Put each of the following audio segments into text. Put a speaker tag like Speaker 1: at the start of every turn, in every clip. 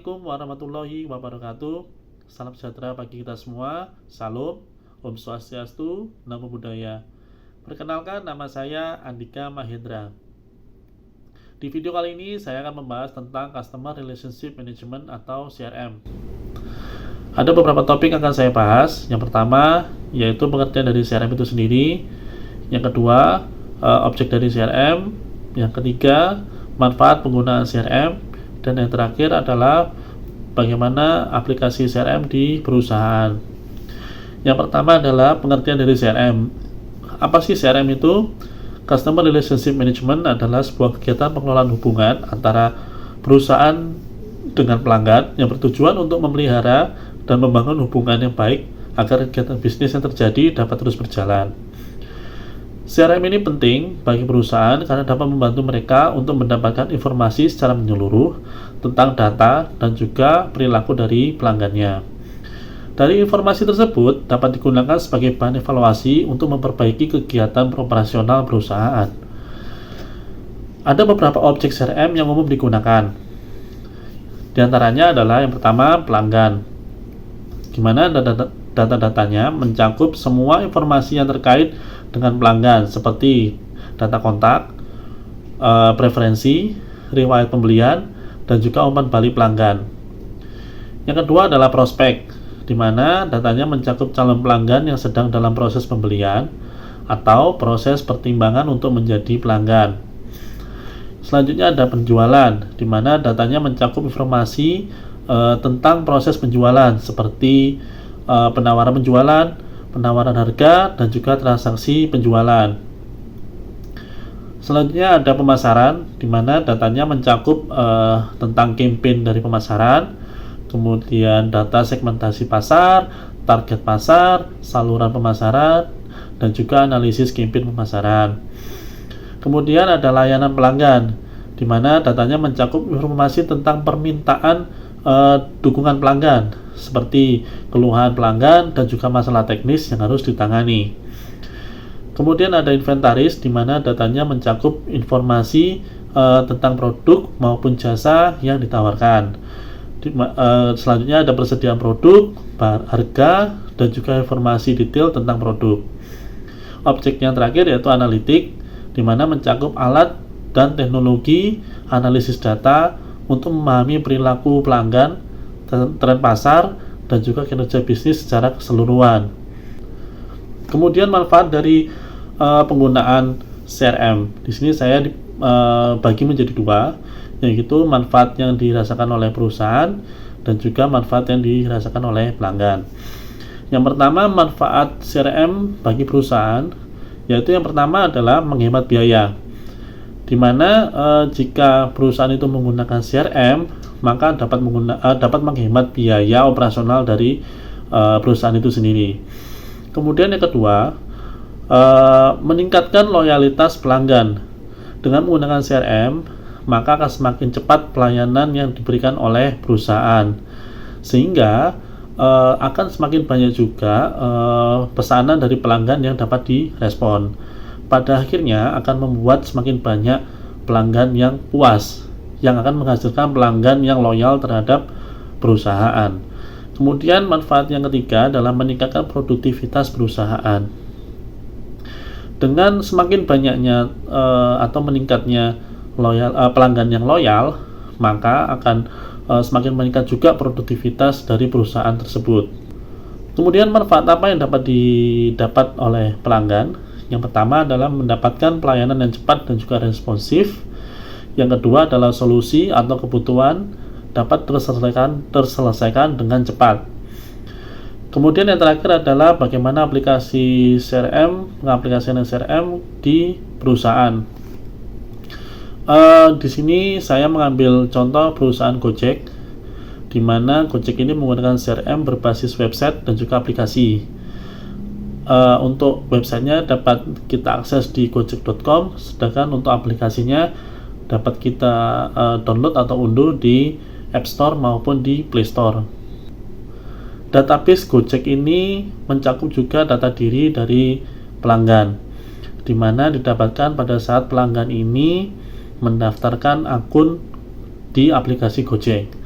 Speaker 1: Assalamualaikum warahmatullahi wabarakatuh. Salam sejahtera bagi kita semua. Salam, Om Swastiastu, Namo Buddhaya. Perkenalkan, nama saya Andika Mahendra. Di video kali ini saya akan membahas tentang Customer Relationship Management atau CRM. Ada beberapa topik yang akan saya bahas. Yang pertama yaitu pengertian dari CRM itu sendiri. Yang kedua, objek dari CRM. Yang ketiga, manfaat penggunaan CRM. Dan yang terakhir adalah bagaimana aplikasi CRM di perusahaan. Yang pertama adalah pengertian dari CRM. Apa sih CRM itu? Customer Relationship Management adalah sebuah kegiatan pengelolaan hubungan antara perusahaan dengan pelanggan yang bertujuan untuk memelihara dan membangun hubungan yang baik agar kegiatan bisnis yang terjadi dapat terus berjalan. CRM ini penting bagi perusahaan karena dapat membantu mereka untuk mendapatkan informasi secara menyeluruh tentang data dan juga perilaku dari pelanggannya. Dari informasi tersebut dapat digunakan sebagai bahan evaluasi untuk memperbaiki kegiatan operasional perusahaan. Ada beberapa objek CRM yang umum digunakan. Di antaranya adalah yang pertama pelanggan, di mana data-datanya mencakup semua informasi yang terkait dengan pelanggan seperti data kontak, preferensi, riwayat pembelian, dan juga umpan balik pelanggan. Yang kedua adalah prospek, di mana datanya mencakup calon pelanggan yang sedang dalam proses pembelian atau proses pertimbangan untuk menjadi pelanggan. Selanjutnya ada penjualan, di mana datanya mencakup informasi tentang proses penjualan seperti penawaran penjualan, penawaran harga, dan juga transaksi penjualan. Selanjutnya ada pemasaran, di mana datanya mencakup tentang campaign dari pemasaran, kemudian data segmentasi pasar, target pasar, saluran pemasaran, dan juga analisis campaign pemasaran. Kemudian ada layanan pelanggan, di mana datanya mencakup informasi tentang permintaan dukungan pelanggan seperti keluhan pelanggan dan juga masalah teknis yang harus ditangani. Kemudian ada inventaris, di mana datanya mencakup informasi tentang produk maupun jasa yang ditawarkan. Selanjutnya ada persediaan produk, harga, dan juga informasi detail tentang produk. Objek yang terakhir yaitu analitik, di mana mencakup alat dan teknologi analisis data untuk memahami perilaku pelanggan, tren pasar, dan juga kinerja bisnis secara keseluruhan. Kemudian manfaat dari penggunaan CRM. Di sini saya bagi menjadi dua, yaitu manfaat yang dirasakan oleh perusahaan dan juga manfaat yang dirasakan oleh pelanggan. Yang pertama, manfaat CRM bagi perusahaan, yaitu yang pertama adalah menghemat biaya. Di mana jika perusahaan itu menggunakan CRM, maka dapat menghemat biaya operasional dari perusahaan itu sendiri. Kemudian yang kedua, meningkatkan loyalitas pelanggan. Dengan menggunakan CRM, maka akan semakin cepat pelayanan yang diberikan oleh perusahaan, sehingga akan semakin banyak juga pesanan dari pelanggan yang dapat direspon. Pada akhirnya akan membuat semakin banyak pelanggan yang puas, yang akan menghasilkan pelanggan yang loyal terhadap perusahaan. Kemudian manfaat yang ketiga adalah meningkatkan produktivitas perusahaan. Dengan semakin banyaknya atau meningkatnya pelanggan yang loyal, maka akan semakin meningkat juga produktivitas dari perusahaan tersebut. Kemudian manfaat apa yang dapat didapat oleh pelanggan? Yang pertama adalah mendapatkan pelayanan yang cepat dan juga responsif. Yang kedua adalah solusi atau kebutuhan dapat terselesaikan dengan cepat. Kemudian yang terakhir adalah bagaimana aplikasi CRM, pengaplikasian CRM di perusahaan. Di sini saya mengambil contoh perusahaan Gojek, di mana Gojek ini menggunakan CRM berbasis website dan juga aplikasi. Untuk websitenya dapat kita akses di gojek.com, sedangkan untuk aplikasinya dapat kita download atau unduh di App Store maupun di Play Store. Database Gojek ini mencakup juga data diri dari pelanggan, di mana didapatkan pada saat pelanggan ini mendaftarkan akun di aplikasi Gojek.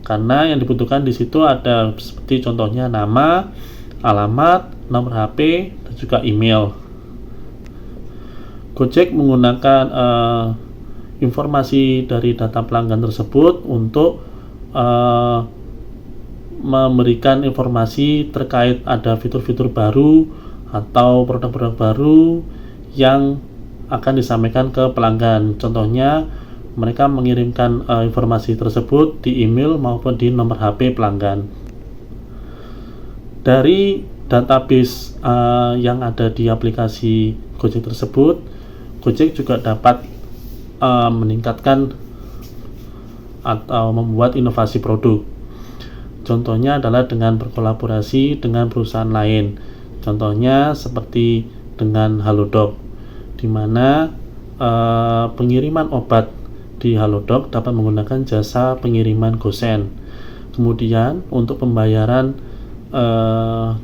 Speaker 1: karena yang dibutuhkan di situ ada seperti contohnya nama, alamat, nomor HP, dan juga email. Gojek menggunakan informasi dari data pelanggan tersebut untuk memberikan informasi terkait ada fitur-fitur baru atau produk-produk baru yang akan disampaikan ke pelanggan. Contohnya, mereka mengirimkan informasi tersebut di email maupun di nomor HP pelanggan. Dari database yang ada di aplikasi Gojek tersebut, Gojek juga dapat meningkatkan atau membuat inovasi produk. Contohnya adalah dengan berkolaborasi dengan perusahaan lain. Contohnya seperti dengan Halodoc, di mana pengiriman obat di Halodoc dapat menggunakan jasa pengiriman GoSend. Kemudian untuk pembayaran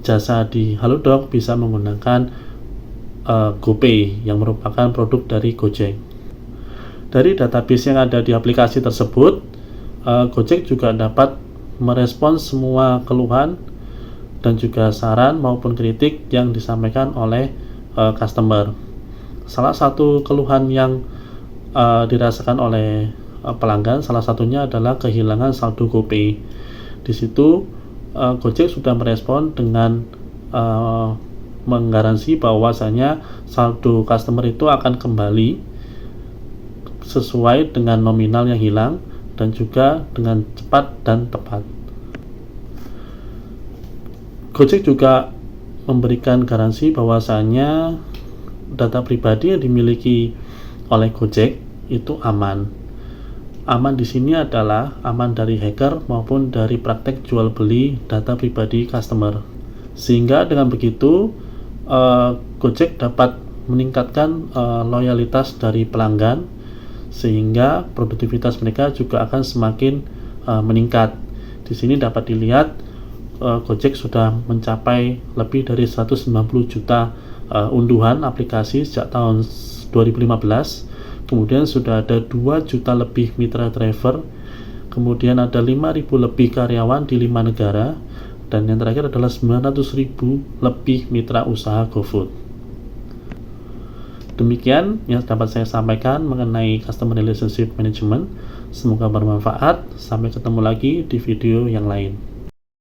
Speaker 1: jasa di Halodoc bisa menggunakan GoPay yang merupakan produk dari Gojek. Dari database yang ada di aplikasi tersebut, Gojek juga dapat merespons semua keluhan dan juga saran maupun kritik yang disampaikan oleh customer. Salah satu keluhan yang dirasakan oleh pelanggan, salah satunya adalah kehilangan saldo GoPay. Di situ Gojek sudah merespon dengan menggaransi bahwasanya saldo customer itu akan kembali sesuai dengan nominal yang hilang dan juga dengan cepat dan tepat. Gojek juga memberikan garansi bahwasanya data pribadi yang dimiliki oleh Gojek itu aman. Aman di sini adalah aman dari hacker maupun dari praktek jual beli data pribadi customer. Sehingga dengan begitu Gojek dapat meningkatkan loyalitas dari pelanggan, sehingga produktivitas mereka juga akan semakin meningkat. Di sini dapat dilihat Gojek sudah mencapai lebih dari 190 juta unduhan aplikasi sejak tahun 2015. Kemudian sudah ada 2 juta lebih mitra driver. Kemudian ada 5.000 lebih karyawan di 5 negara. Dan yang terakhir adalah 900.000 lebih mitra usaha GoFood. Demikian yang dapat saya sampaikan mengenai Customer Relationship Management. Semoga bermanfaat. Sampai ketemu lagi di video yang lain.